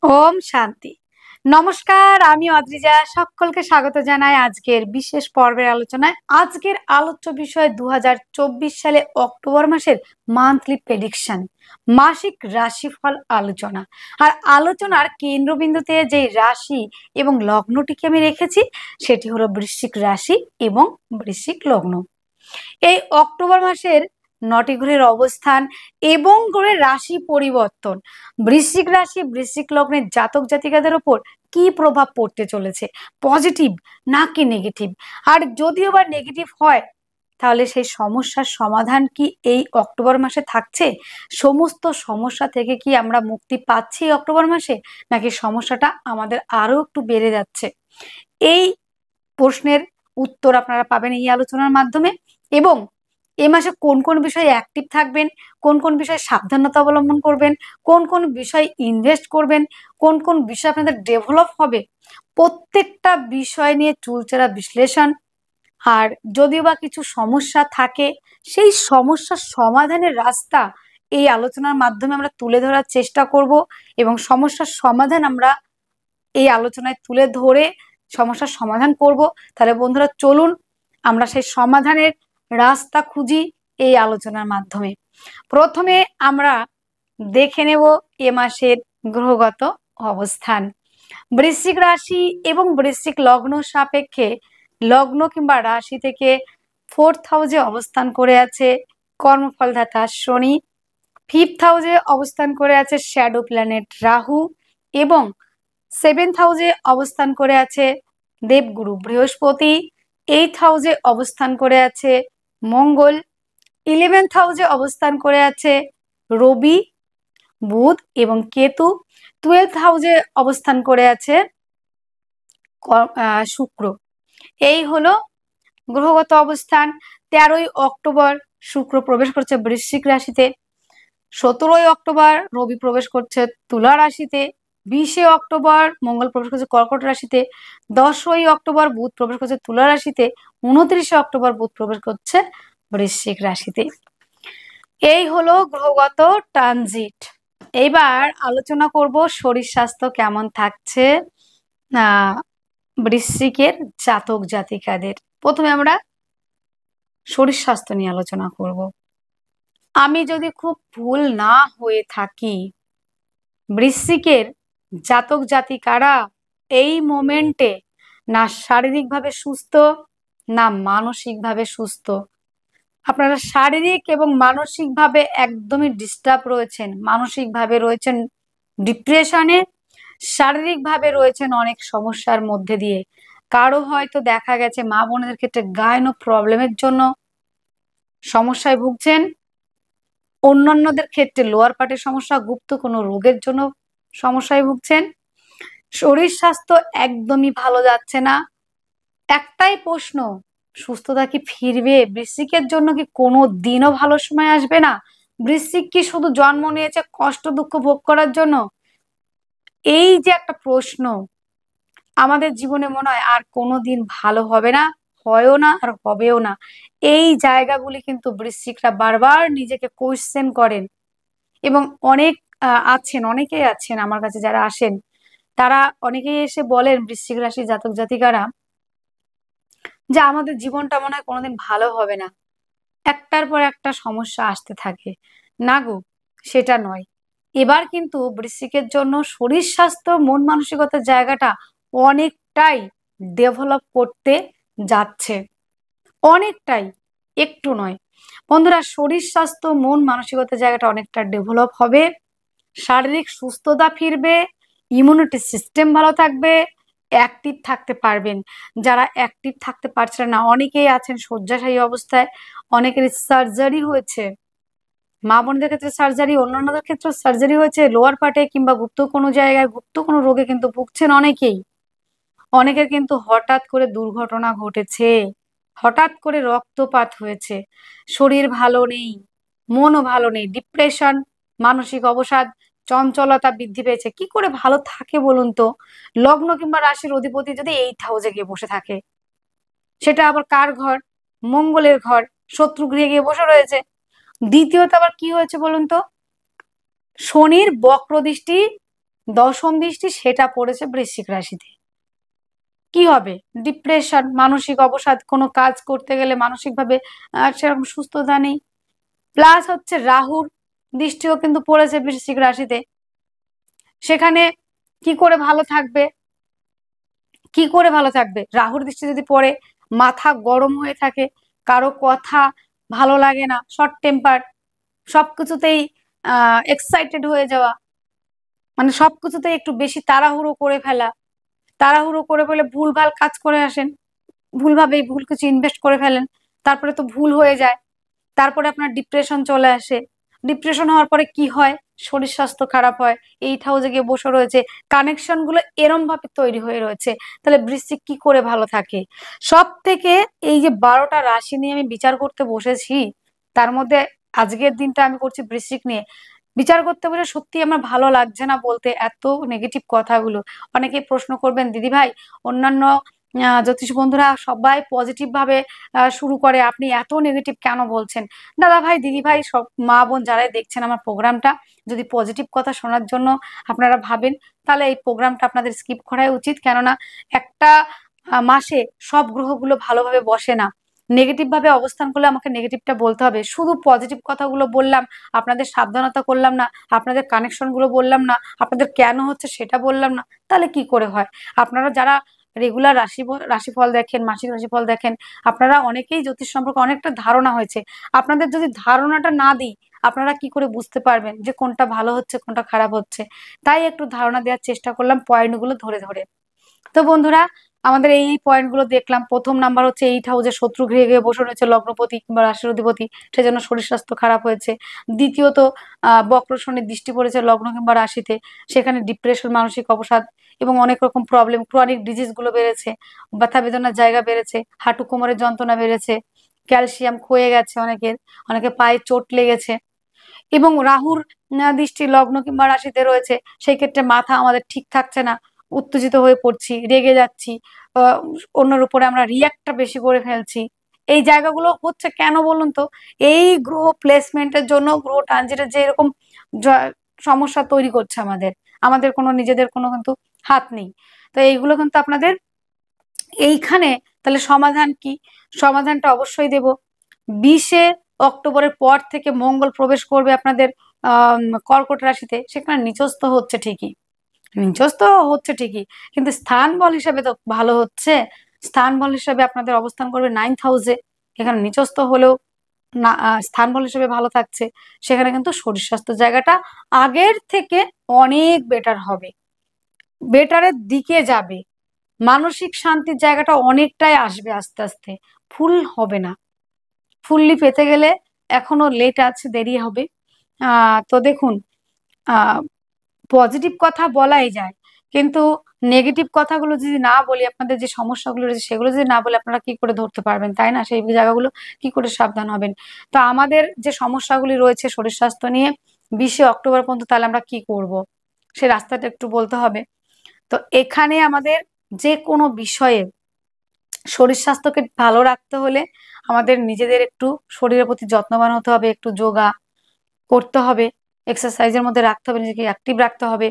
ওম শান্তি। নমস্কার, আমি অদ্রিজা। সকলকে স্বাগত জানাই আজকের বিশেষ পর্বের আলোচনায়। আজকের আলোচ্য বিষয় 2024 সালে অক্টোবর মাসের মান্থলি প্রেডিকশন, মাসিক রাশিফল আলোচনা। আর আলোচনার কেন্দ্রবিন্দুতে যে রাশি এবং লগ্নটিকে আমি রেখেছি সেটি হলো বৃশ্চিক রাশি এবং বৃশ্চিক লগ্ন। এই অক্টোবর মাসের 9টি গ্রহের অবস্থান এবং গ্রহের রাশি পরিবর্তন বৃশ্চিক রাশি বৃশ্চিক লগ্নের জাতক জাতিকাদের উপর কি প্রভাব পড়তে চলেছে, পজিটিভ নাকি নেগেটিভ। আর যদিও বা নেগেটিভ হয় তাহলে সেই সমস্যার সমাধান কি এই অক্টোবর মাসে থাকছে? সমস্ত সমস্যা থেকে কি আমরা মুক্তি পাচ্ছি অক্টোবর মাসে, নাকি সমস্যাটা আমাদের আরো একটু বেড়ে যাচ্ছে? এই প্রশ্নের উত্তর আপনারা পাবেন এই আলোচনার মাধ্যমে। এবং এ মাসে কোন কোন বিষয়ে অ্যাক্টিভ থাকবেন, কোন কোন বিষয়ে সাবধানতা অবলম্বন করবেন, কোন কোন বিষয়ে ইনভেস্ট করবেন, কোন কোন বিষয় আপনাদের ডেভেলপ হবে, প্রত্যেকটা বিষয় নিয়ে চুলচেরা বিশ্লেষণ। আর যদিও বা কিছু সমস্যা থাকে সেই সমস্যার সমাধানের রাস্তা এই আলোচনার মাধ্যমে আমরা তুলে ধরার চেষ্টা করব এবং সমস্যার সমাধান আমরা এই আলোচনায় তুলে ধরে সমস্যার সমাধান করব। তাহলে বন্ধুরা চলুন আমরা সেই সমাধানের রাস্তা খুঁজি এই আলোচনার মাধ্যমে। প্রথমে আমরা দেখে নেব এ মাসের গ্রহগত অবস্থান। বৃশ্চিক রাশি এবং বৃশ্চিক লগ্ন সাপেক্ষে লগ্ন কিংবা রাশি থেকে 4th হাউসে অবস্থান করে আছে কর্মফলদাতা শনি, 5th হাউসে অবস্থান করে আছে শ্যাডো প্ল্যানেট রাহু এবং 7th হাউসে অবস্থান করে আছে দেবগুরু বৃহস্পতি, 8th হাউসে অবস্থান করে আছে মঙ্গল, 11th হাউসে অবস্থান করে আছে রবি, বুধ এবং কেতু, 12th হাউসে অবস্থান করে আছে শুক্র। এই হলো গ্রহগত অবস্থান। 13ই অক্টোবর শুক্র প্রবেশ করছে বৃশ্চিক রাশিতে, 17ই অক্টোবর রবি প্রবেশ করছে তুলা রাশিতে, 20শে অক্টোবর মঙ্গল প্রবেশ করছে কর্কট রাশিতে, 10ই অক্টোবর বুধ প্রবেশ করছে তুলা রাশিতে, 29শে অক্টোবর বুধ প্রবেশ করছে বৃশ্চিক রাশিতে। এই হলো গ্রহগত ট্রানজিট। এইবার আলোচনা করব শরীর স্বাস্থ্য কেমন থাকছে বৃশ্চিকের জাতক জাতিকাদের। প্রথমে আমরা শরীর স্বাস্থ্য নিয়ে আলোচনা করব। আমি যদি খুব ভুল না হয়ে থাকি বৃশ্চিকের জাতক জাতিকারা এই মোমেন্টে না শারীরিকভাবে সুস্থ না মানসিকভাবে সুস্থ। আপনারা শারীরিক এবং মানসিকভাবে একদমই ডিস্টার্ব রয়েছেন, মানসিকভাবে রয়েছেন ডিপ্রেশনে, শারীরিকভাবে রয়েছেন অনেক সমস্যার মধ্যে দিয়ে। কারো হয়তো দেখা গেছে মা বোনদের ক্ষেত্রে গাইনো প্রবলেমের জন্য সমস্যায় ভুগছেন, অন্যান্যদের ক্ষেত্রে লোয়ার পার্টের সমস্যা, গুপ্ত কোনো রোগের জন্য সমস্যায় ভুগছেন। শরীর স্বাস্থ্য একদমই ভালো যাচ্ছে না। একটাই প্রশ্ন, সুস্থতা কি ফিরবে? বৃশ্চিকের জন্য কি কোনো দিনও ভালো সময় আসবে না? বৃশ্চিক কি শুধু জন্ম নিয়েছে কষ্ট দুঃখ ভোগ করার জন্য? এই যে একটা প্রশ্ন, আমাদের জীবনে মনে হয় আর কোনোদিন ভালো হবে না, হয়ও না আর হবেও না। এই জায়গাগুলি কিন্তু বৃশ্চিকরা বারবার নিজেকে কোয়েশ্চেন করেন। এবং অনেকেই আছেন আমার কাছে যারা আসেন, তারা অনেকেই এসে বলেন বৃশ্চিক রাশি জাতক জাতিকারা যে আমাদের জীবনটা মনে হয় কোনোদিন ভালো হবে না, একটার পর একটা সমস্যা আসতে থাকে। না গো, সেটা নয়। এবার কিন্তু বৃশ্চিকের জন্য শরীর স্বাস্থ্য মন মানসিকতার জায়গাটা অনেকটাই ডেভেলপ করতে যাচ্ছে, অনেকটাই, একটু নয়। বন্ধুরা, শরীর স্বাস্থ্য মন মানসিকতার জায়গাটা অনেকটা ডেভেলপ হবে, শারীরিক সুস্থতা ফিরবে, ইমিউনিটি সিস্টেম ভালো থাকবে, অ্যাক্টিভ থাকতে পারবেন। যারা অ্যাক্টিভ থাকতে পারছেন না, অনেকেই আছেন শয্যাশায়ী অবস্থায়, অনেকের সার্জারি হয়েছে, মা বোনদের ক্ষেত্রে সার্জারি, অন্যান্যদের ক্ষেত্রে সার্জারি হয়েছে লোয়ার পার্টে কিংবা গুপ্ত কোনো জায়গায়, গুপ্ত কোনো রোগে কিন্তু ভুগছেন অনেকেই। অনেকের কিন্তু হঠাৎ করে দুর্ঘটনা ঘটেছে, হঠাৎ করে রক্তপাত হয়েছে, শরীর ভালো নেই, মনও ভালো নেই, ডিপ্রেশন, মানসিক অবসাদ, চঞ্চলতা বৃদ্ধি পেয়েছে। কি করে ভালো থাকে বলুন তো? লগ্ন কিংবা রাশির অধিপতি যদি 8th হাউসে গিয়ে বসে থাকে, সেটা আবার কার ঘর? মঙ্গলের ঘর, শত্রু গৃহে গিয়ে বসে রয়েছে। দ্বিতীয়ত আবার কি হয়েছে বলুন তো? শনির বক্র দৃষ্টি দশম দৃষ্টি সেটা পড়েছে বৃশ্চিক রাশিতে। কি হবে? ডিপ্রেশন, মানসিক অবসাদ, কোনো কাজ করতে গেলে মানসিকভাবে সেরকম সুস্থতা নেই। প্লাস হচ্ছে রাহুর দৃষ্টিও কিন্তু পড়েছে বৃশ্চিক রাশিতে। সেখানে কি করে ভালো থাকবে? কি করে ভালো থাকবে? রাহুর দৃষ্টি যদি পড়ে, মাথা গরম হয়ে থাকে, কারো কথা ভালো লাগে না, শর্ট টেম্পার, সবকিছুতেই এক্সাইটেড হয়ে যাওয়া, মানে সবকিছুতেই একটু বেশি তাড়াহুড়ো করে ফেলা, তাড়াহুড়ো করে ফেলে ভুলভাল কাজ করে আসেন, ভুলভাবে ভুল কিছু ইনভেস্ট করে ফেলেন, তারপরে তো ভুল হয়ে যায়, তারপরে আপনার ডিপ্রেশন চলে আসে। ডিপ্রেশন হওয়ার পরে কি হয়? শরীর স্বাস্থ্য খারাপ হয়। 8 হাউসে গিয়ে বসে রয়েছে, কানেকশন গুলো এরম ভাবে তৈরি হয়ে রয়েছে। তাহলে বৃশ্চিক কি করে ভালো থাকে? সব থেকে এই যে 12টা রাশি নিয়ে আমি বিচার করতে বসেছি, তার মধ্যে আজকের দিনটা আমি করছি বৃশ্চিক নিয়ে। বিচার করতে বসে সত্যি আমার ভালো লাগছে না বলতে, এত নেগেটিভ কথাগুলো। অনেকে প্রশ্ন করবেন, দিদি ভাই অন্যান্য জ্যোতিষ বন্ধুরা সবাই পজিটিভ ভাবে শুরু করে, আপনি এত নেগেটিভ কেন বলছেন? দাদা ভাই, দিদি ভাই, সব মা বোন যারাই দেখছেন আমার প্রোগ্রামটা, যদি পজিটিভ কথা শোনার জন্য আপনারা ভাবেন, তাহলে এই প্রোগ্রামটা আপনাদের স্কিপ করাই উচিত। কেননা একটা মাসে সব গ্রহগুলো ভালোভাবে বসে না। নেগেটিভ ভাবে অবস্থান করলে আমাকে নেগেটিভটা বলতে হবে, শুধু পজিটিভ কথাগুলো বললাম, আপনাদের সাবধানতা করলাম না, আপনাদের কানেকশন গুলো বললাম না, আপনাদের কেন হচ্ছে সেটা বললাম না, তাহলে কি করে হয়? আপনারা যারা রেগুলার রাশিফল দেখেন, মাসিক রাশিফল দেখেন, আপনারা অনেকেই জ্যোতিষ সম্পর্কে অনেকটা ধারণা হয়েছে। আপনাদের যদি ধারণাটা না দিই, আপনারা কি করে বুঝতে পারবেন যে কোনটা ভালো হচ্ছে কোনটা খারাপ হচ্ছে? তাই একটু ধারণা দেওয়ার চেষ্টা করলাম পয়েন্টগুলো ধরে ধরে। তো বন্ধুরা, আমাদের এই পয়েন্টগুলো দেখলাম। প্রথম নাম্বার হচ্ছে 8 হাউসে শত্রু গৃহে গিয়ে বসে রয়েছে লগ্নপতি কিংবা রাশির অধিপতি, সেজন্য শরীর স্বাস্থ্য খারাপ হয়েছে। দ্বিতীয়ত, বক্র শনির দৃষ্টি পড়েছে লগ্ন কিংবা রাশিতে, সেখানে ডিপ্রেশন, মানসিক অবসাদ এবং অনেক রকম প্রবলেম, ক্রনিক ডিজিজ গুলো বেড়েছে, ব্যথা বেদনার জায়গা বেড়েছে, হাঁটু কোমরের যন্ত্রণা বেড়েছে, ক্যালসিয়াম ক্ষয়ে গেছে অনেকের, অনেকে পায়ে চোট লেগেছে। এবং রাহুর দৃষ্টি লগ্ন কিংবা রাশিতে রয়েছে, সেই ক্ষেত্রে মাথা আমাদের ঠিক থাকছে না, উত্তেজিত হয়ে পড়ছি, রেগে যাচ্ছি, আহ, অন্যের উপরে আমরা রিয়াক্টটা বেশি করে ফেলছি। এই জায়গাগুলো হচ্ছে কেন বলুন তো? এই গ্রহ প্লেসমেন্টের জন্য, গ্রহ ট্রানজিটের যে এরকম সমস্যা তৈরি করছে আমাদের, আমাদের কোনো নিজেদের কোনো কিন্তু হাত নেই। তো এইগুলো কিন্তু আপনাদের এইখানে, তাহলে সমাধান কি? সমাধানটা অবশ্যই দেব। 20শে অক্টোবরের পর থেকে মঙ্গল প্রবেশ করবে আপনাদের আহ কর্কট রাশিতে, সেখানে নিচস্থ হচ্ছে ঠিকই, নিচস্থ হচ্ছে ঠিকই, কিন্তু স্থান বল হিসাবে তো ভালো হচ্ছে। স্থান বল হিসাবে আপনাদের অবস্থান করবে 9th হাউসে, এখানে নিচস্থ হলেও না স্থান বল হিসেবে ভালো থাকছে। সেখানে কিন্তু শরীর স্বাস্থ্য জায়গাটা আগের থেকে অনেক বেটার হবে, বেটারের দিকে যাবে। মানসিক শান্তির জায়গাটা অনেকটাই আসবে আস্তে আস্তে, ফুল হবে না। ফুললি পেতে গেলে এখনো লেট আছে, দেরি হবে। তো দেখুন, আহ পজিটিভ কথা বলাই যায়, কিন্তু নেগেটিভ কথাগুলো যদি না বলি, আপনাদের যে সমস্যাগুলো রয়েছে সেগুলো যদি না বলে, আপনারা কি করে ধরতে পারবেন, তাই না? সেই জায়গাগুলো কি করে সাবধান হবেন? তো আমাদের যে সমস্যাগুলি রয়েছে শরীর স্বাস্থ্য নিয়ে, 20শে অক্টোবর পর্যন্ত, তাহলে আমরা কি করব, সে রাস্তাটা একটু বলতে হবে। তো এখানে আমাদের যে কোনো বিষয়ে শরীর স্বাস্থ্যকে ভালো রাখতে হলে আমাদের নিজেদের একটু শরীরের প্রতি যত্নবান হতে হবে, একটু যোগা করতে হবে, এক্সারসাইজের মধ্যে রাখতে হবে, নিজেকে অ্যাক্টিভ রাখতে হবে।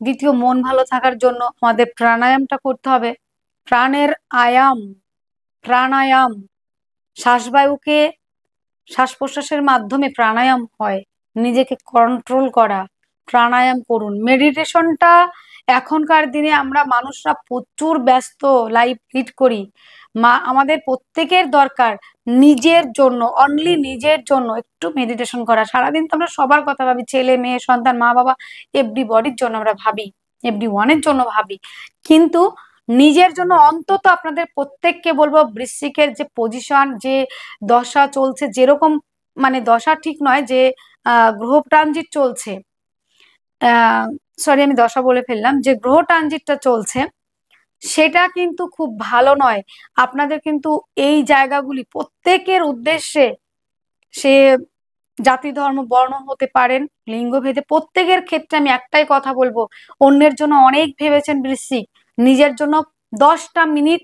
দ্বিতীয়, মন ভালো থাকার জন্য আমাদের প্রাণায়ামটা করতে হবে। প্রাণের আয়াম, প্রাণায়াম, শ্বাসবায়ুকে, শ্বাস প্রশ্বাসের মাধ্যমে প্রাণায়াম হয়, নিজেকে কন্ট্রোল করা। প্রাণায়াম করুন। মেডিটেশনটা এখনকার দিনে আমরা মানুষরা প্রচুর ব্যস্ত লাইফ লিড করি, আমাদের প্রত্যেকের দরকার নিজের জন্য, অনলি নিজের জন্য একটু মেডিটেশন করা। সারাদিন তো আমরা সবার কথা ভাবি, ছেলে মেয়ে সন্তান মা বাবা, এভরিবডির জন্য আমরা ভাবি, এভরি ওয়ানের জন্য ভাবি, কিন্তু নিজের জন্য অন্তত আপনাদের প্রত্যেককে বলবো, বৃশ্চিকের যে পজিশন, যে দশা চলছে, যেরকম, মানে দশা ঠিক নয়, যে গ্রহ ট্রানজিট চলছে, সরি আমি দশা বলে ফেললাম, যে গ্রহ ট্রানজিটটা চলছে সেটা কিন্তু খুব ভালো নয়। আপনাদের কিন্তু এই জায়গাগুলি প্রত্যেকের উদ্দেশ্যে, সে জাতি ধর্ম বর্ণ হতে পারেন, লিঙ্গ ভেদে, প্রত্যেকের ক্ষেত্রে আমি একটাই কথা বলবো, অন্যের জন্য অনেক ভেবেছেন বৃশ্চিক, নিজের জন্য 10টা মিনিট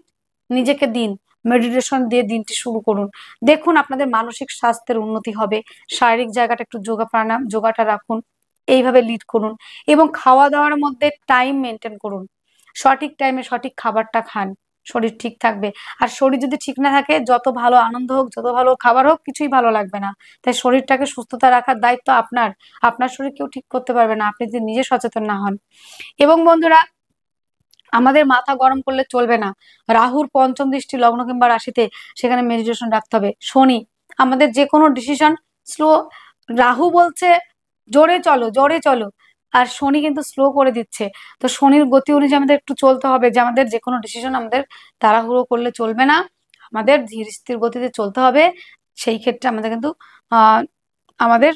নিজেকে দিন, মেডিটেশন দিয়ে দিনটি শুরু করুন। দেখুন আপনাদের মানসিক স্বাস্থ্যের উন্নতি হবে। শারীরিক জায়গাটা একটু যোগা প্রাণায়াম, যোগাটা রাখুন, এইভাবে লিড করুন এবং খাওয়া দাওয়ার মধ্যে টাইম মেনটেন করুন, সঠিক টাইমে সঠিক খাবারটা খান, শরীর ঠিক থাকবে। আর শরীর যদি ঠিক না থাকে, যত ভালো আনন্দ হোক, যত ভালো খাবার হোক, কিছুই ভালো লাগবে না। তাই শরীরটাকে সুস্থতা রাখার দায়িত্ব আপনার। আপনার শরীর কেউ ঠিক করতে পারবে না আপনি যদি নিজে সচেতন না হন। এবং বন্ধুরা, আমাদের মাথা গরম করলে চলবে না। রাহুর পঞ্চম দৃষ্টি লগ্ন কিংবা রাশিতে, সেখানে মেডিটেশন রাখতে হবে। শনি আমাদের যে কোনো ডিসিশন স্লো, রাহু বলছে জোরে চলো জোরে চলো, আর শনি কিন্তু স্লো করে দিচ্ছে। তো শনির গতি অনুযায়ী আমাদের একটু চলতে হবে, যে আমাদের যে কোনো ডিসিশন আমাদের তাড়াহুড়ো করলে চলবে না, আমাদের ধীর স্থির গতিতে চলতে হবে। সেই ক্ষেত্রে আমাদের কিন্তু আহ আমাদের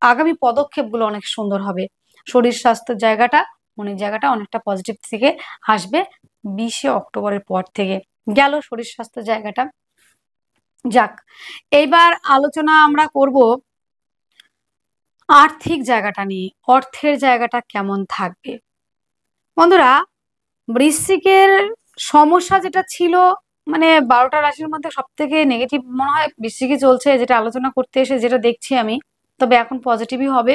আগামী পদক্ষেপগুলো অনেক সুন্দর হবে। শরীর স্বাস্থ্যের জায়গাটা, মনের জায়গাটা অনেকটা পজিটিভ থেকে আসবে 20শে অক্টোবরের পর থেকে। গেল শরীর স্বাস্থ্যের জায়গাটা। যাক, এইবার আলোচনা আমরা করব আর্থিক জায়গাটা নিয়ে। অর্থের জায়গাটা কেমন থাকবে বন্ধুরা? বৃশ্চিকের সমস্যা যেটা ছিল, মানে 12টা রাশির মধ্যে সব থেকে নেগেটিভ মনে হয় বৃশ্চিকে চলছে, যেটা আলোচনা করতে এসে যেটা দেখছি আমি। তবে এখন পজিটিভই হবে।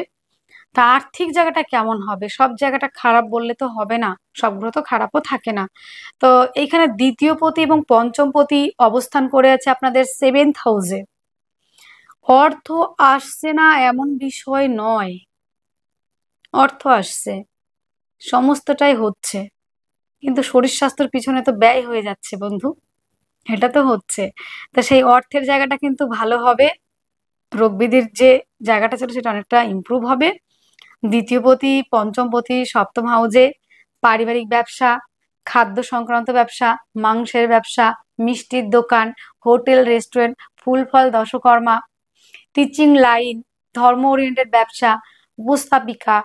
তা আর্থিক জায়গাটা কেমন হবে? সব জায়গাটা খারাপ বললে তো হবে না, সব গ্রহ তো খারাপও থাকে না। তো এইখানে দ্বিতীয় পতি এবং পঞ্চম পতি অবস্থান করে আছে আপনাদের 7th হাউসে। অর্থ আসছে না এমন বিষয় নয়, অর্থ আসছে, সমস্তটাই হচ্ছে, কিন্তু শরীর স্বাস্থ্যের পিছনে তো ব্যয় হয়ে যাচ্ছে বন্ধু, এটা তো হচ্ছে। তা সেই অর্থের জায়গাটা কিন্তু ভালো হবে। রোগ ব্যাধির যে জায়গাটা ছিল সেটা অনেকটা ইমপ্রুভ হবে। দ্বিতীয় পতি পঞ্চম পতি সপ্তম হাউজে পারিবারিক ব্যবসা, খাদ্য সংক্রান্ত ব্যবসা, মাংসের ব্যবসা, মিষ্টির দোকান, হোটেল রেস্টুরেন্ট, ফুল ফল দশকর্মা, টিচিং লাইন, ধর্ম ওরিয়েন্টেড ব্যবসা, উপস্থাপিকা,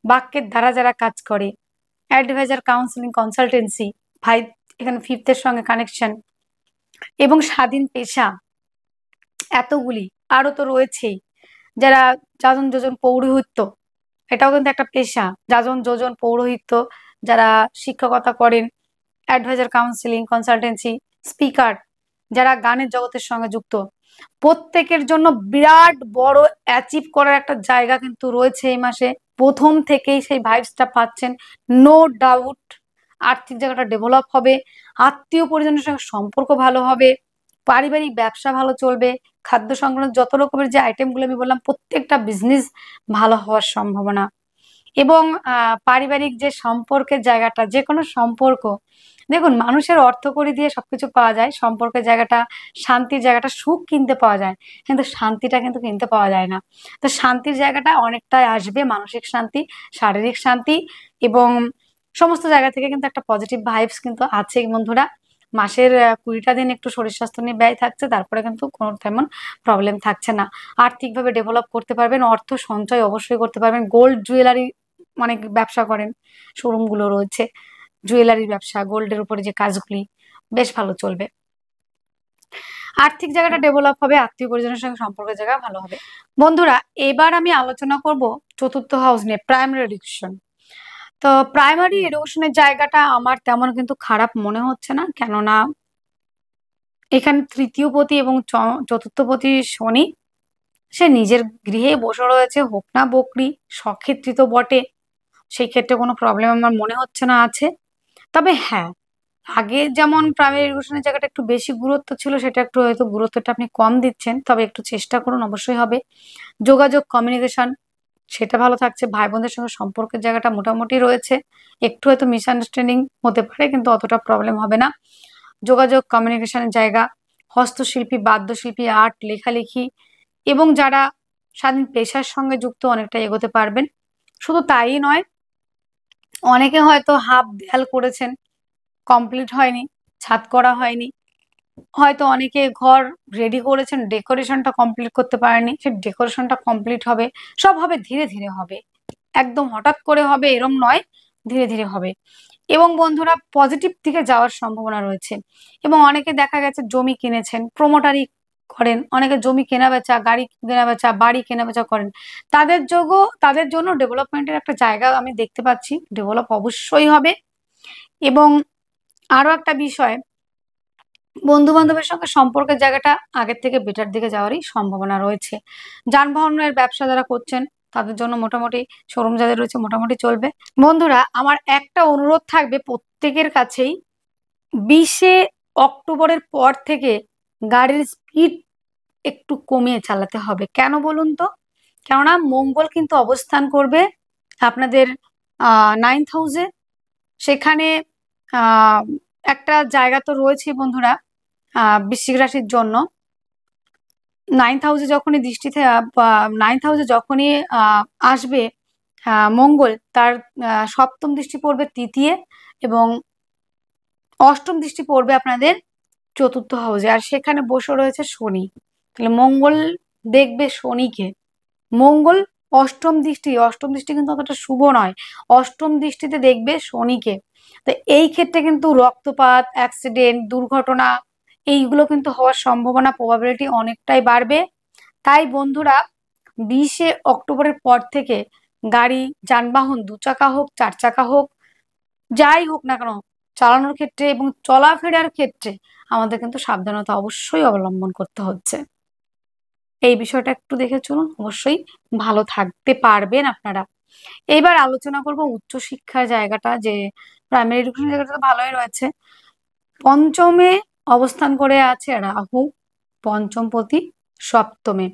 বাক্যের দ্বারা যারা কাজ করে, অ্যাডভাইজার, কাউন্সিলিং, কনসালটেন্সি, ভাই এখানে ফিফথের সঙ্গে কানেকশন, এবং স্বাধীন পেশা, এতগুলি। আরো তো রয়েছেই যারা যাজন যোজন পৌরোহিত্য, এটাও কিন্তু একটা পেশা, যাজন যোজন পৌরোহিত্য, যারা শিক্ষকতা করেন, অ্যাডভাইজার, কাউন্সিলিং, কনসালটেন্সি, স্পিকার, যারা গানের জগতের সঙ্গে যুক্ত, প্রত্যেকের জন্য বিরাট বড় অ্যাচিভ করার একটা জায়গা কিন্তু রয়েছে এই মাসে। প্রথম থেকেই সেই ভাইবসটা পাচ্ছেন, নো ডাউট। আর্থিক জায়গাটা ডেভেলপ হবে, আত্মীয় পরিজনের সঙ্গে সম্পর্ক ভালো হবে, পারিবারিক ব্যবসা ভালো চলবে, খাদ্য সংক্রান্ত যত রকমের যে আইটেমগুলো আমি বললাম প্রত্যেকটা বিজনেস ভালো হওয়ার সম্ভাবনা। এবং পারিবারিক যে সম্পর্কের জায়গাটা, যে কোনো সম্পর্ক, দেখুন মানুষের অর্থকড়ি দিয়ে সবকিছু পাওয়া যায়, সম্পর্কের জায়গাটা, শান্তির জায়গাটা, সুখ কিনতে পাওয়া যায়, কিন্তু শান্তিটা কিন্তু কিনতে পাওয়া যায় না। তো শান্তির জায়গাটা অনেকটাই আসবে, মানসিক শান্তি, শারীরিক শান্তি, এবং সমস্ত জায়গা থেকে কিন্তু একটা পজিটিভ ভাইবস কিন্তু আছে বন্ধুরা। মাসের 20টা দিন একটু শরীর স্বাস্থ্য নিয়ে ব্যয় থাকছে, তারপরে কিন্তু কোনো তেমন প্রবলেম থাকছে না। আর্থিকভাবে ডেভেলপ করতে পারবেন, অর্থ সঞ্চয় অবশ্যই করতে পারবেন। গোল্ড জুয়েলারি অনেক ব্যবসা করেন, শোরুম গুলো রয়েছে, জুয়েলারির ব্যবসা, গোল্ডের উপরে যে কাজগুলি, বেশ ভালো চলবে। আর্থিক জায়গাটা ডেভেলপ হবে, আত্মীয় পরিজনের সঙ্গে সম্পর্কের জায়গা ভালো হবে। বন্ধুরা, এবার আমি আলোচনা করব চতুর্থ হাউস নিয়ে, প্রাইমারি এডুকেশন। তো প্রাইমারি এডুকেশনের জায়গাটা আমার তেমন কিন্তু খারাপ মনে হচ্ছে না, কেননা এখানে তৃতীয় পতি এবং চতুর্থ পতি শনি, সে নিজের গৃহে বসে রয়েছে, হোক না বকরি, সক্ষেত্রী তো বটে, সেই ক্ষেত্রে কোনো প্রবলেম আমার মনে হচ্ছে না আছে। তবে হ্যাঁ, আগে যেমন প্রাইমারি এডুকেশনের জায়গাটা একটু বেশি গুরুত্ব ছিল, সেটা একটু হয়তো গুরুত্বটা আপনি কম দিচ্ছেন, তবে একটু চেষ্টা করুন, অবশ্যই হবে। যোগাযোগ, কমিউনিকেশন, সেটা ভালো থাকছে। ভাই বোনদের সঙ্গে সম্পর্কের জায়গাটা মোটামুটি রয়েছে, একটু হয়তো মিসআন্ডারস্ট্যান্ডিং হতে পারে, কিন্তু অতটা প্রবলেম হবে না। যোগাযোগ, কমিউনিকেশনের জায়গা, হস্তশিল্পী, বাদ্যশিল্পী, আর্ট, লেখালেখি, এবং যারা স্বাধীন পেশার সঙ্গে যুক্ত, অনেকটা এগোতে পারবেন। শুধু তাই নয়, অনেকে হয়তো হাফ দেয়াল করেছেন, কমপ্লিট হয়নি, ছাদ করা হয়নি, হয়তো অনেকে ঘর রেডি করেছেন, ডেকোরেশনটা কমপ্লিট করতে পারেনি, সেই ডেকোরেশনটা কমপ্লিট হবে। সব হবে ধীরে ধীরে হবে, একদম হঠাৎ করে হবে এরম নয়, ধীরে ধীরে হবে। এবং বন্ধুরা, পজিটিভ দিকে যাওয়ার সম্ভাবনা রয়েছে। এবং অনেকে দেখা গেছে জমি কিনেছেন, প্রমোটারি করেন, অনেকে জমি কেনা বেচা, গাড়ি কেনা বেচা, বাড়ি কেনা বেচা করেন, তাদের জন্য ডেভেলপমেন্টের একটা জায়গা আমি দেখতে পাচ্ছি, ডেভেলপ অবশ্যই হবে। এবং আরো একটা বিষয়, বন্ধু বান্ধবের সঙ্গে সম্পর্কের জায়গাটা আগের থেকে বেটার দিকে যাওয়ারই সম্ভাবনা রয়েছে। যানবাহনের ব্যবসা যারা করছেন, তাদের জন্য মোটামুটি শোরুম যাদের রয়েছে মোটামুটি চলবে। বন্ধুরা আমার একটা অনুরোধ থাকবে প্রত্যেকের কাছেই, 20 অক্টোবরের পর থেকে গাড়ির স্পিড একটু কমিয়ে চালাতে হবে। কেন বলুন তো? কেননা মঙ্গল কিন্তু অবস্থান করবে আপনাদের 9th হাউসে। সেখানে আহ একটা জায়গা তো রয়েছে বন্ধুরা বৃশ্চিক রাশির জন্য। 9th হাউসে যখনই দৃষ্টিতে 9th হাউসে যখনই আসবে মঙ্গল, তার সপ্তম দৃষ্টি পড়বে তৃতীয় এবং অষ্টম দৃষ্টি পড়বে আপনাদের 4th হাউসে। আর সেখানে বসে রয়েছে শনি। তাহলে মঙ্গল দেখবে শনিকে। মঙ্গল অষ্টম দৃষ্টি কিন্তু অতটা শুভ নয়। অষ্টম দৃষ্টিতে দেখবে শনিকে। তো এই ক্ষেত্রে কিন্তু রক্তপাত, অ্যাক্সিডেন্ট, দুর্ঘটনা এইগুলো কিন্তু হওয়ার সম্ভাবনা, প্রবাবিলিটি অনেকটাই বাড়বে। তাই বন্ধুরা 20 অক্টোবরের পর থেকে গাড়ি, যানবাহন 2 চাকা হোক 4 চাকা হোক, যাই হোক না কেন, চালানোর ক্ষেত্রে এবং চলাফেরার ক্ষেত্রে আমাদের কিন্তু সাবধানতা অবশ্যই অবলম্বন করতে হচ্ছে। এই বিষয়টা একটু দেখে চলুন, অবশ্যই ভালো থাকতে পারবেন আপনারা। এইবার আলোচনা করব উচ্চশিক্ষার জায়গাটা, যে প্রাইমারি এডুকেশন জায়গাটা তো ভালোই রয়েছে। পঞ্চমে অবস্থান করে আছে রাহু, পঞ্চমপতি সপ্তমে।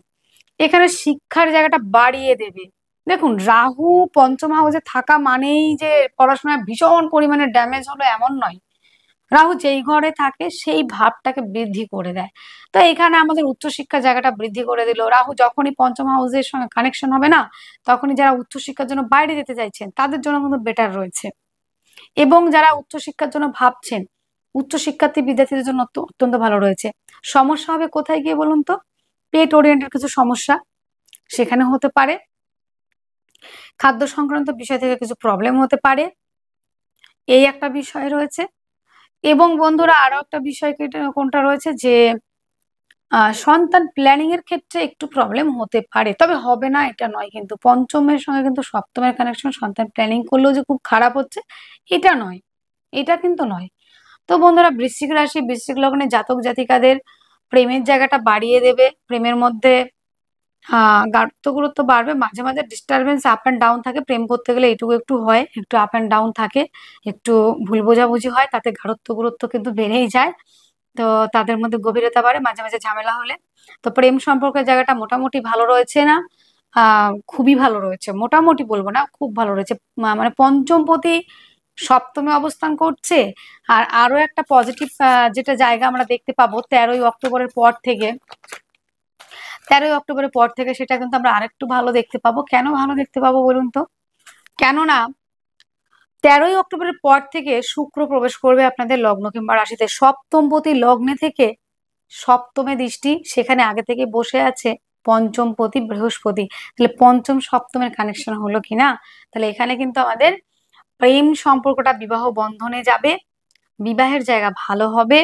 এখানে শিক্ষার জায়গাটা বাড়িয়ে দেবে। দেখুন, রাহু পঞ্চম হাউসে থাকা মানেই যে পড়াশোনায় ভীষণ পরিমাণে ড্যামেজ হলো এমন নয়। রাহু যেই ঘরে থাকে সেই ভাবটাকে বৃদ্ধি করে দেয়। তো এখানে আমাদের উচ্চশিক্ষার জায়গাটা বৃদ্ধি করে দিল। রাহু যখনই পঞ্চম হাউসের সঙ্গে কানেকশন হবে না, তখনই যারা উচ্চশিক্ষার জন্য বাইরে যেতে চাইছেন তাদের জন্য কিন্তু বেটার রয়েছে। এবং যারা উচ্চশিক্ষার জন্য ভাবছেন, উচ্চশিক্ষার্থী বিদ্যার্থীদের জন্য অত্যন্ত ভালো রয়েছে। সমস্যা হবে কোথায় গিয়ে বলুন তো? পেট ওরিয়েন্টেড কিছু সমস্যা সেখানে হতে পারে। খাদ্য সংক্রান্ত বিষয় থেকে কিছু প্রবলেম হতে পারে, এই একটা বিষয় রয়েছে। এবং বন্ধুরা আরো একটা বিষয় কোনটা রয়েছে, যে সন্তান প্ল্যানিং এর ক্ষেত্রে একটু প্রবলেম হতে পারে, তবে হবে না এটা নয়। কিন্তু পঞ্চমের সঙ্গে কিন্তু সপ্তমের কানেকশন, সন্তান প্ল্যানিং করলেও যে খুব খারাপ হচ্ছে এটা নয়, এটা কিন্তু নয়। তো বন্ধুরা বৃশ্চিক রাশি, বৃশ্চিক লগ্নে জাতক জাতিকাদের প্রেমের জায়গাটা বাড়িয়ে দেবে। প্রেমের মধ্যে গাঢ়ত্ব গুরুত্ব বাড়বে। মাঝে মাঝে ডিস্টারবেন্স, আপ অ্যান্ড ডাউন থাকে। প্রেম করতে গেলে এটুকু একটু হয়, একটু আপ অ্যান্ড ডাউন থাকে, একটু ভুল বোঝাবুঝি হয়, তাতে গাঢ়ত্ব গুরুত্ব কিন্তু বেড়েই যায়। তো তাদের মধ্যে গভীরতা বাড়ে মাঝে মাঝে ঝামেলা হলে। তো প্রেম সম্পর্কের জায়গাটা মোটামুটি ভালো রয়েছে না, খুবই ভালো রয়েছে, মোটামুটি বলবো না, খুব ভালো রয়েছে। মানে পঞ্চমপতি সপ্তমে অবস্থান করছে। আর আরো একটা পজিটিভ যেটা জায়গা আমরা দেখতে পাবো 13ই অক্টোবরের পর থেকে, 13ই অক্টোবরের পর থেকে সেটা কিন্তু আমরা আরেকটু ভালো দেখতে পাবো। কেন ভালো দেখতে পাবো বলুন তো? কেননা 13ই অক্টোবরের পর থেকে শুক্র প্রবেশ করবে আপনাদের লগ্ন কিংবা রাশিতে। সপ্তমপতি লগ্নে থেকে সপ্তমে দৃষ্টি, সেখানে আগে থেকে বসে আছে পঞ্চমপতি বৃহস্পতি। তাহলে পঞ্চম সপ্তমের কানেকশন হলো কিনা, তাহলে এখানে কিন্তু আমাদের প্রেম সম্পর্কটা বিবাহ বন্ধনে যাবে, বিবাহের জায়গা ভালো হবে।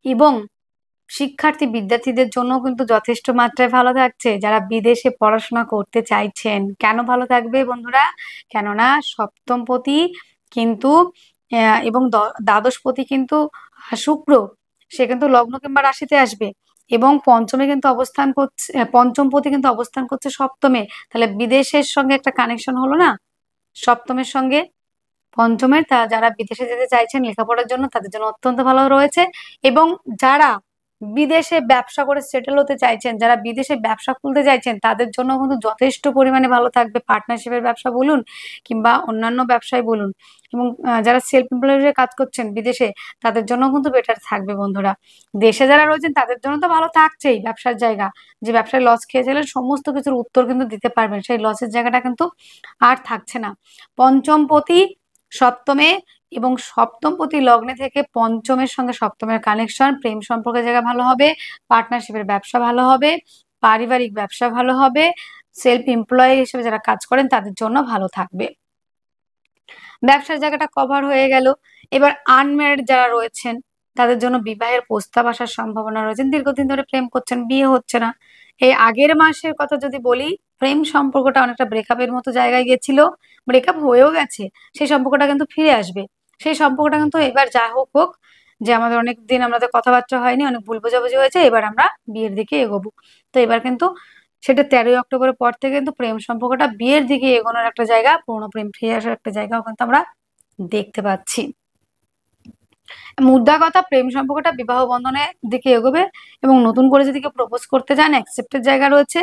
এবং শিক্ষার্থী বিদ্যার্থীদের জন্য কিন্তু যথেষ্ট মাত্রায় ভালো থাকছে। যারা বিদেশে পড়াশোনা করতে চাইছেন, কেন ভালো থাকবে বন্ধুরা? কেননা সপ্তমপতি কিন্তু এবং দ্বাদশপতি কিন্তু শুক্র, সে কিন্তু লগ্ন কিংবা রাশিতে আসবে। এবং পঞ্চমে কিন্তু অবস্থান করছে, পঞ্চমপতি কিন্তু অবস্থান করছে সপ্তমে। তাহলে বিদেশের সঙ্গে একটা কানেকশন হলো না সপ্তমের সঙ্গে পঞ্চমের। তা যারা বিদেশে যেতে চাইছেন লেখাপড়ার জন্য তাদের জন্য অত্যন্ত ভালো রয়েছে। এবং যারা বিদেশে ব্যবসা করে সেটেল হতে চাইছেন, যারা বিদেশে ব্যবসা খুলতে চাইছেন তাদের জন্য কিন্তু যথেষ্ট পরিমাণে ভালো থাকবে। পার্টনারশিপের ব্যবসা বলুন কিংবা অন্যান্য ব্যবসায় বলুন। এবং যারা সেলফ এমপ্লয়েড কাজ করছেন বিদেশে, তাদের জন্য কিন্তু বেটার থাকবে বন্ধুরা। দেশে যারা রয়েছেন তাদের জন্য তো ভালো থাকছেই, ব্যবসার জায়গা, যে ব্যবসায় লস খেয়েছিলেন সমস্ত কিছুর উত্তর কিন্তু দিতে পারবেন, সেই লসের জায়গাটা কিন্তু আর থাকছে না। পঞ্চমপতি সপ্তমে এবং সপ্তমপতি লগ্নে থেকে পঞ্চমের সঙ্গে সপ্তমের কানেকশন, প্রেম সম্পর্কের জায়গা ভালো হবে, পার্টনারশিপের ব্যবসা ভালো হবে, পারিবারিক ব্যবসা ভালো হবে, সেলফ এমপ্লয়ি হিসেবে যারা কাজ করেন তাদের জন্য ভালো থাকবে। ব্যবসার জায়গাটা কভার হয়ে গেল। এবার আনম্যারিড যারা রয়েছেন তাদের জন্য বিবাহের প্রস্তাব আসার সম্ভাবনা রয়েছে। দীর্ঘদিন ধরে প্রেম করছেন, বিয়ে হচ্ছে না। এই আগের মাসের কথা যদি বলি, প্রেম সম্পর্কটা অনেকটা ব্রেকআপের মতো জায়গায় গেছিল, ব্রেকআপ হয়েও গেছে, সেই সম্পর্কটা কিন্তু ফিরে আসবে। সেই সম্পর্কটা কিন্তু এবার যা হোক হোক, যে আমাদের অনেকদিন আমাদের কথাবার্তা হয়নি, অনেক ভুল বোঝাবুঝি হয়েছে, এবার আমরা বিয়ের দিকে এগোবো। তো এবার কিন্তু সেটা 13ই অক্টোবরের পর থেকে কিন্তু প্রেম সম্পর্কটা বিয়ের দিকে এগোনোর একটা জায়গা, পুরোনো প্রেম ফিরে আসার একটা জায়গাও কিন্তু আমরা দেখতে পাচ্ছি। মুদ্রা কথা, প্রেম সম্পর্কটা বিবাহ বন্ধনের দিকে এগোবে এবং নতুন করে যদি কেউ প্রপোজ করতে যান, অ্যাকসেপ্টের জায়গা রয়েছে।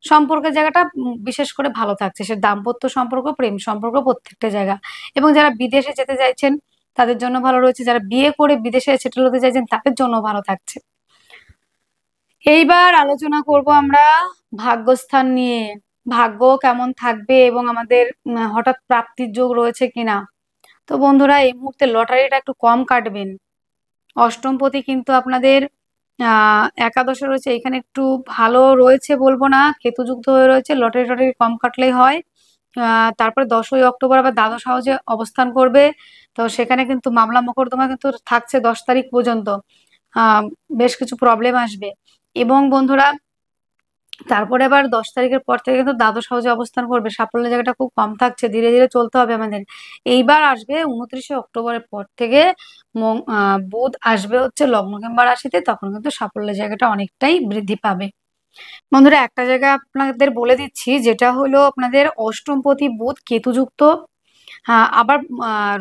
সম্পর্কের জায়গাটা বিশেষ করে ভালো থাকছে, সে দাম্পত্য সম্পর্ক, প্রেম সম্পর্ক, প্রত্যেকটা জায়গা। এবং যারা বিদেশে যেতে চাইছেন তাদের জন্য ভালো রয়েছে, যারা বিয়ে করে বিদেশে সেটেল হতে চাইছেন তাদের জন্য ভালো থাকছে। এইবার আলোচনা করব আমরা ভাগ্যস্থান নিয়ে, ভাগ্য কেমন থাকবে এবং আমাদের হঠাৎ প্রাপ্তির যোগ রয়েছে কিনা। তো বন্ধুরা, এই মুহূর্তে লটারিটা একটু কম কাটবেন। অষ্টমপতি কিন্তু আপনাদের একাদশে রয়েছে, এখানে একটু ভালো রয়েছে বলবো না, কেতুযুক্ত হয়ে রয়েছে, লটারি টটারি কম কাটলেই হয়। তারপরে 10ই অক্টোবর আবার দ্বাদশ হাউসে অবস্থান করবে। তো সেখানে কিন্তু মামলা মোকদ্দমা কিন্তু থাকছে 10 তারিখ পর্যন্ত। বেশ কিছু প্রবলেম আসবে। এবং বন্ধুরা, তারপরে আবার 10 তারিখের পর থেকে কিন্তু দ্বাদশ হাউসে অবস্থান করবে, সাফল্যের জায়গাটা খুব কম থাকছে, ধীরে ধীরে চলতে হবে আমাদের। এইবার আসবে 29 অক্টোবরের পর থেকে বুধ আসবে হচ্ছে লগ্ন কিংবা রাশিতে, তখন কিন্তু সাফল্যের জায়গাটা অনেকটাই বৃদ্ধি পাবে। বন্ধুরা, একটা জায়গা আপনাদের বলে দিচ্ছি, যেটা হলো আপনাদের অষ্টমপতি বুধ কেতুযুক্ত। আবার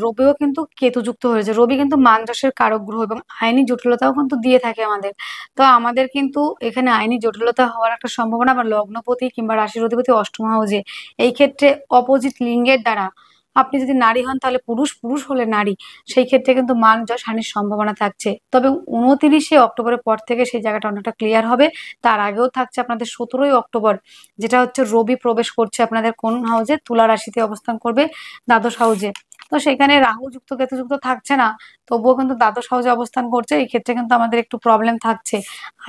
রবিও কিন্তু কেতুযুক্ত হয়েছে। রবি কিন্তু মান যশের কারক গ্রহ এবং আইনি জটিলতাও কিন্তু দিয়ে থাকে আমাদের। তো আমাদের কিন্তু এখানে আইনি জটিলতা হওয়ার একটা সম্ভাবনা, বা লগ্নপতি কিংবা রাশির অধিপতি অষ্টম হাউসে, এই ক্ষেত্রে অপোজিট লিঙ্গের দ্বারা, আপনি যদি নারী হন তাহলে পুরুষ, পুরুষ হলে নারী, সেই ক্ষেত্রে কিন্তু মান যশ হানির সম্ভাবনা থাকছে। তবে 29 অক্টোবরের পর থেকে সেই জায়গাটা অনেকটা ক্লিয়ার হবে। তার আগেও থাকছে আপনাদের 17ই অক্টোবর, যেটা হচ্ছে রবি প্রবেশ করছে আপনাদের কোন হাউসে, তুলা রাশিতে অবস্থান করবে, দ্বাদশ হাউসে। তো সেখানে রাহু যুক্ত কেতু যুক্ত থাকছে না, তবুও কিন্তু দ্বাদশ হাউসে অবস্থান করছে। এই ক্ষেত্রে কিন্তু আমাদের একটু প্রবলেম থাকছে,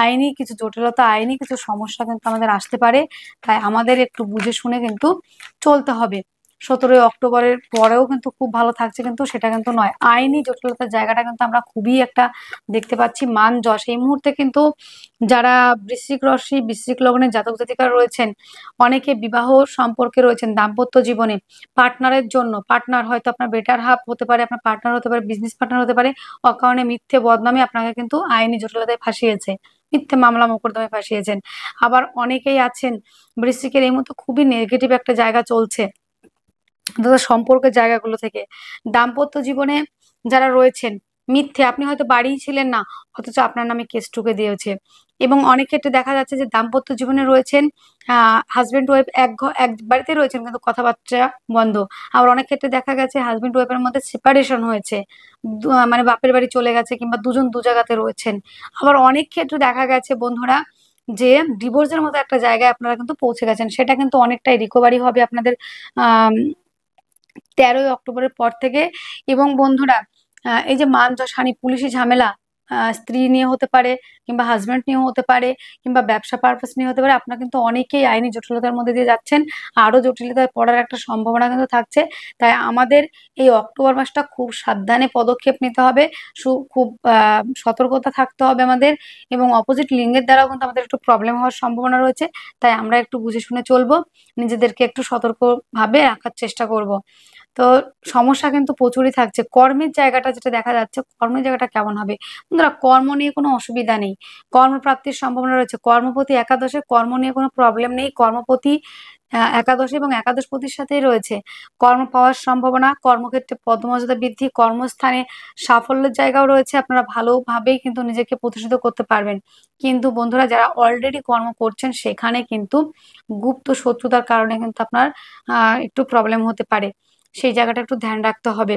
আইনি কিছু জটিলতা, আইনি কিছু সমস্যা কিন্তু আমাদের আসতে পারে। তাই আমাদের একটু বুঝে শুনে কিন্তু চলতে হবে। 17ই অক্টোবরের পরেও কিন্তু খুব ভালো থাকছে, কিন্তু সেটা কিন্তু নয়। আইনি জটিলতার জায়গাটা কিন্তু আমরা খুবই একটা দেখতে পাচ্ছি। মান যশ এই মুহূর্তে কিন্তু যারা বৃশ্চিক রাশি, বৃশ্চিক লগ্নের জাতক জাতিকারা রয়েছেন, অনেকে বিবাহ সম্পর্কে রয়েছেন, দাম্পত্য জীবনে পার্টনারের জন্য, পার্টনার হয়তো আপনার বেটার হাফ হতে পারে, আপনার পার্টনার হতে পারে, বিজনেস পার্টনার হতে পারে, অকারণে মিথ্যে বদনামে আপনাকে কিন্তু আইনি জটিলতায় ফাঁসিয়েছে, মিথ্যে মামলা মোকদ্দমায় ফাঁসিয়েছেন। আবার অনেকেই আছেন বৃশ্চিকের এই মুহূর্তে খুবই নেগেটিভ একটা জায়গা চলছে তাদের সম্পর্কের জায়গাগুলো থেকে। দাম্পত্য জীবনে যারা রয়েছেন, মিথ্যে, আপনি হয়তো বাড়িই ছিলেন না, অথচ আপনার নামে কেস ঠুকে দিয়েছে। এবং অনেক ক্ষেত্রে দেখা যাচ্ছে যে দাম্পত্য জীবনে রয়েছেন, হাজবেন্ড ওয়াইফ এক বাড়িতে রয়েছেন কিন্তু কথাবার্তা বন্ধ। আবার অনেক ক্ষেত্রে দেখা গেছে হাজবেন্ড ওয়াইফের মধ্যে সেপারেশন হয়েছে, মানে বাপের বাড়ি চলে গেছে, কিংবা দুজন দু জায়গাতে রয়েছেন। আবার অনেক ক্ষেত্রে দেখা গেছে বন্ধুরা, যে ডিভোর্সের মতো একটা জায়গায় আপনারা কিন্তু পৌঁছে গেছেন, সেটা কিন্তু অনেকটাই রিকভারি হবে আপনাদের আহ 13ই অক্টোবরের পর থেকে। এবং বন্ধুরা, এই যে মান যশ হানি, পুলিশি ঝামেলা, স্ত্রী নিয়ে হতে পারে, কিংবা হাজবেন্ড নিয়েও হতে পারে, কিংবা ব্যবসা পারপাস নিয়ে হতে পারে, আপনারা কিন্তু অনেকেই আইনি জটিলতার মধ্যে দিয়ে যাচ্ছেন, আরো জটিলতায় পড়ার একটা সম্ভাবনা কিন্তু থাকছে। তাই আমাদের এই অক্টোবর মাসটা খুব সাবধানে পদক্ষেপ নিতে হবে, খুব সতর্কতা থাকতে হবে আমাদের। এবং অপোজিট লিঙ্গের দ্বারাও কিন্তু আমাদের একটু প্রবলেম হওয়ার সম্ভাবনা রয়েছে, তাই আমরা একটু বুঝে শুনে চলবো, নিজেদেরকে একটু সতর্কভাবে রাখার চেষ্টা করব। তো সমস্যা কিন্তু প্রচুরই থাকছে। কর্মের জায়গাটা যেটা দেখা যাচ্ছে, কর্মের জায়গাটা কেমন হবে বন্ধুরা, কর্ম নিয়ে কোনো অসুবিধা নেই, কর্মপ্রাপ্তির সম্ভাবনা রয়েছে। কর্মপতি একাদশে, কর্ম নিয়ে কোনো প্রবলেম নেই। কর্মপতি একাদশে এবং একাদশপতির সাথেই রয়েছে, কর্ম পাওয়ার সম্ভাবনা, কর্মক্ষেত্রে পদমর্যাদা বৃদ্ধি, কর্মস্থানে সাফল্যের জায়গাও রয়েছে। আপনারা ভালোভাবেই কিন্তু নিজেকে প্রতিষ্ঠিত করতে পারবেন। কিন্তু বন্ধুরা, যারা অলরেডি কর্ম করছেন, সেখানে কিন্তু গুপ্ত শত্রুতার কারণে কিন্তু আপনার একটু প্রবলেম হতে পারে, সেই জায়গাটা একটু ধ্যান রাখতে হবে।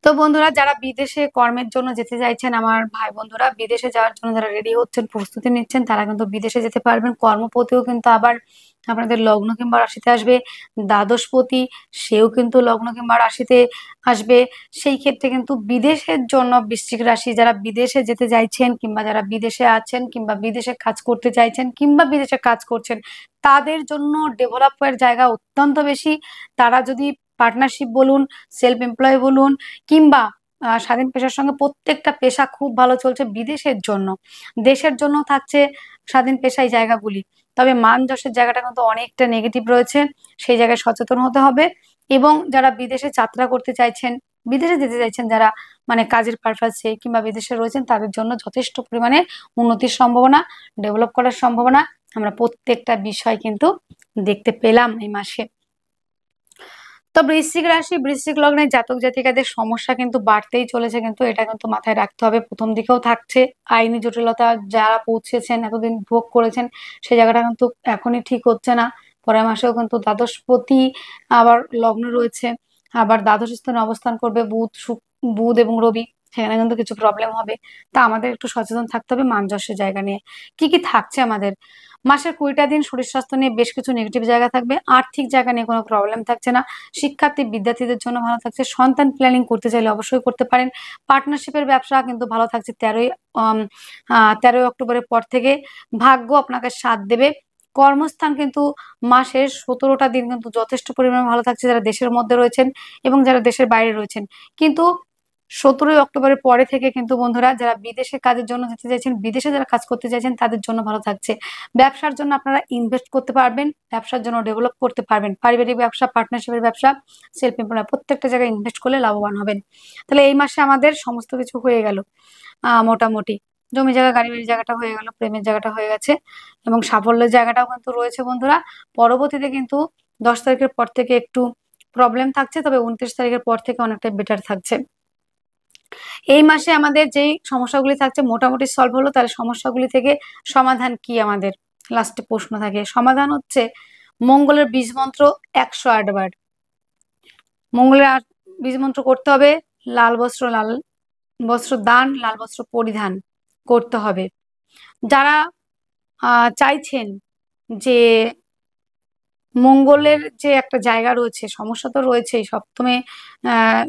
তো বন্ধুরা, যারা বিদেশে কর্মের জন্য যেতে চাইছেন, আমার ভাই বন্ধুরা, বিদেশে যাওয়ার জন্য যারা রেডি হচ্ছেন, প্রস্তুতি নিচ্ছেন, তারা কিন্তু বিদেশে যেতে পারবেন। কর্মপতিও কিন্তু আবার আপনাদের লগ্ন কিংবা রাশিতে আসবে। দ্বাদশপতি, সেও কিন্তু লগ্ন কিংবা রাশিতে আসবে। সেই ক্ষেত্রে কিন্তু বিদেশের জন্য বৃশ্চিক রাশি, যারা বিদেশে যেতে চাইছেন, কিংবা যারা বিদেশে আছেন, কিংবা বিদেশে কাজ করতে চাইছেন, কিংবা বিদেশে কাজ করছেন, তাদের জন্য ডেভেলপের জায়গা অত্যন্ত বেশি। তারা যদি পার্টনারশিপ বলুন, সেলফ এমপ্লয় বলুন, কিংবা স্বাধীন পেশার সঙ্গে, প্রত্যেকটা পেশা খুব ভালো চলছে বিদেশের জন্য। দেশের জন্য থাকছে স্বাধীন পেশায় জায়গাগুলি। তবে মান যশের জায়গাটা কিন্তু অনেকটা নেগেটিভ রয়েছে, সেই জায়গায় সচেতন হতে হবে। এবং যারা বিদেশে যাত্রা করতে চাইছেন, বিদেশে যেতে চাইছেন, যারা মানে কাজের পারপাসে কিংবা বিদেশে রয়েছেন, তাদের জন্য যথেষ্ট পরিমাণে উন্নতির সম্ভাবনা, ডেভেলপ করার সম্ভাবনা, আমরা প্রত্যেকটা বিষয় কিন্তু দেখতে পেলাম এই মাসে। তো বৃশ্চিক রাশি, বৃশ্চিক লগ্নের জাতক জাতিকাদের সমস্যা কিন্তু বাড়তেই চলেছে, কিন্তু এটা কিন্তু মাথায় রাখতে হবে। প্রথম দিকেও থাকছে, আইনি জটিলতা যারা পৌঁছেছেন, এতদিন ভোগ করেছেন, সেই জায়গাটা কিন্তু এখনই ঠিক হচ্ছে না। পরের মাসেও কিন্তু দ্বাদশপতি আবার লগ্ন রয়েছে, আবার দ্বাদশ স্থানে অবস্থান করবে বুধ এবং রবি, সেখানে কিন্তু কিছু প্রবলেম হবে। তা আমাদের একটু সচেতন থাকতে হবে মান-যশের জায়গা নিয়ে। কি কি থাকছে আমাদের মাসের 20টা দিন? শরীর স্বাস্থ্য নিয়ে বেশ কিছু নেগেটিভ জায়গা থাকবে, আর্থিক জায়গা নিয়ে কোনো প্রবলেম থাকছে না, শিক্ষার্থী বিদ্যার্থীদের জন্য ভালো থাকছে, সন্তান প্ল্যানিং করতে চাইলে অবশ্যই করতে পারেন, পার্টনারশিপের ব্যবসা কিন্তু ভালো থাকছে 13ই অক্টোবরের পর থেকে, ভাগ্য আপনাকে সাথ দেবে। কর্মস্থান কিন্তু মাসের 17টা দিন কিন্তু যথেষ্ট পরিমাণে ভালো থাকছে যারা দেশের মধ্যে রয়েছেন এবং যারা দেশের বাইরে রয়েছেন। কিন্তু 17ই অক্টোবরের পরে থেকে কিন্তু বন্ধুরা যারা বিদেশে কাজের জন্য যেতে চাইছেন, বিদেশে যারা কাজ করতে চাইছেন, তাদের জন্য ভালো থাকছে। ব্যবসার জন্য আপনারা ইনভেস্ট করতে পারবেন, ব্যবসার জন্য ডেভেলপ করতে পারবেন, পারিবারিক ব্যবসা, পার্টনারশিপের ব্যবসা, সেলফ এমপ্লয়, প্রত্যেকটা জায়গায় ইনভেস্ট করলে লাভবান হবেন। তাহলে এই মাসে আমাদের সমস্ত কিছু হয়ে গেল মোটামুটি। জমি জায়গা, গাড়ি বাড়ি জায়গাটা হয়ে গেল, প্রেমের জায়গাটা হয়ে গেছে এবং সাফল্যের জায়গাটাও কিন্তু রয়েছে বন্ধুরা। পরবর্তীতে কিন্তু 10 তারিখের পর থেকে একটু প্রবলেম থাকছে, তবে 29 তারিখের পর থেকে অনেকটাই বেটার থাকছে। এই মাসে আমাদের যেই সমস্যাগুলি থাকছে মোটামুটি সলভ হলো, তাহলে সমস্যাগুলি থেকে সমাধান কি? আমাদের লাস্টে প্রশ্ন থাকে, সমাধান হচ্ছে মঙ্গলের বীজ মন্ত্র 108 বার। মঙ্গলের বীজ মন্ত্র করতে হবে, লাল বস্ত্র দান, লাল বস্ত্র পরিধান করতে হবে। যারা চাইছেন যে মঙ্গলের যে একটা জায়গা রয়েছে, সমস্যা তো রয়েছেই, সপ্তমে আহ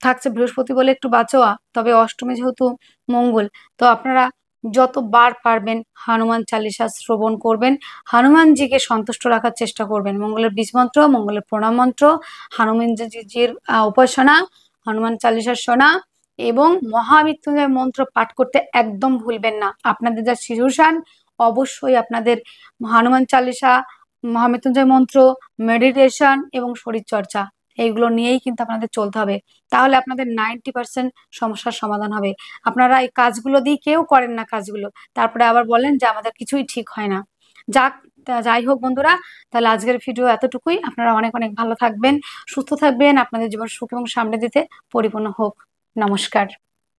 থাকছে বৃহস্পতি বলে একটু বাঁচোয়া, তবে অষ্টমে যেহেতু মঙ্গল, তো আপনারা যতবার পারবেন হনুমান চালিসা শ্রবণ করবেন, হনুমানজিকে সন্তুষ্ট রাখার চেষ্টা করবেন। মঙ্গলের বীজ মন্ত্র, মঙ্গলের প্রণাম মন্ত্র, হনুমানজির উপাসনা, হনুমান চালিসা শোনা এবং মহামৃত্যুঞ্জয় মন্ত্র পাঠ করতে একদম ভুলবেন না। আপনাদের যা সিচুয়েশন, অবশ্যই আপনাদের হনুমান চালিসা, মহামৃত্যুঞ্জয় মন্ত্র, মেডিটেশন এবং শরীরচর্চা, এইগুলো নিয়েই কিন্তু আপনাদের চলতে হবে। তাহলে আপনাদের 90% সমস্যার সমাধান হবে। আপনারা এই কাজগুলো দিয়ে কেউ করেন না কাজগুলো, তারপরে আবার বলেন যে আমাদের কিছুই ঠিক হয় না। যাই হোক বন্ধুরা, তাহলে আজকের ভিডিও এতটুকুই। আপনারা অনেক অনেক ভালো থাকবেন, সুস্থ থাকবেন, আপনাদের জীবন সুখ এবং সামনে দিতে পরিপূর্ণ হোক। নমস্কার।